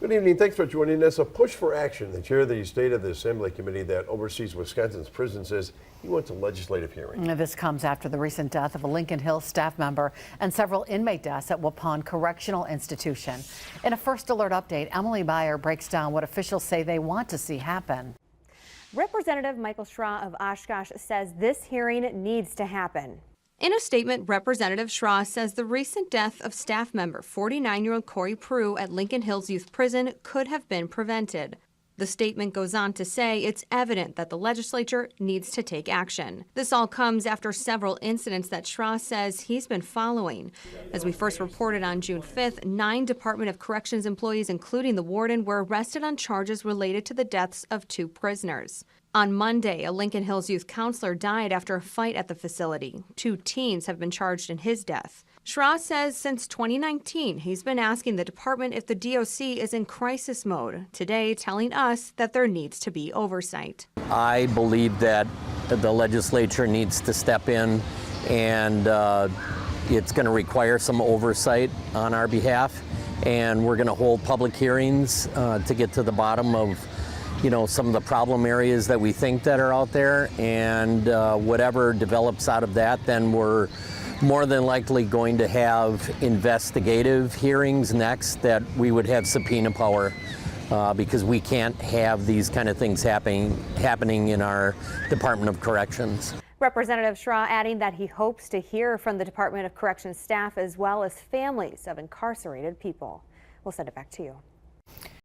Good evening. Thanks for joining us. A push for action. The chair of the State of the Assembly Committee that oversees Wisconsin's prisons says he wants a legislative hearing. This comes after the recent death of a Lincoln Hills staff member and several inmate deaths at Waupun Correctional Institution. In a First Alert update, Emily Meyer breaks down what officials say they want to see happen. Representative Michael Schra of Oshkosh says this hearing needs to happen. In a statement, Representative Schra says the recent death of staff member 49-year-old Corey Prue at Lincoln Hills Youth Prison could have been prevented. The statement goes on to say it's evident that the legislature needs to take action. This all comes after several incidents that Schra says he's been following. As we first reported on June 5th, 9 Department of Corrections employees, including the warden, were arrested on charges related to the deaths of 2 prisoners. On Monday, a Lincoln Hills youth counselor died after a fight at the facility. 2 teens have been charged in his death. Schra says since 2019, he's been asking the department if the DOC is in crisis mode, today telling us that there needs to be oversight. I believe that the legislature needs to step in, and it's going to require some oversight on our behalf, and we're going to hold public hearings to get to the bottom of some of the problem areas that we think that are out there, and whatever develops out of that, then we're more than likely going to have investigative hearings next that we would have subpoena power because we can't have these kind of things happening in our Department of Corrections. Representative Schra adding that he hopes to hear from the Department of Corrections staff as well as families of incarcerated people. We'll send it back to you.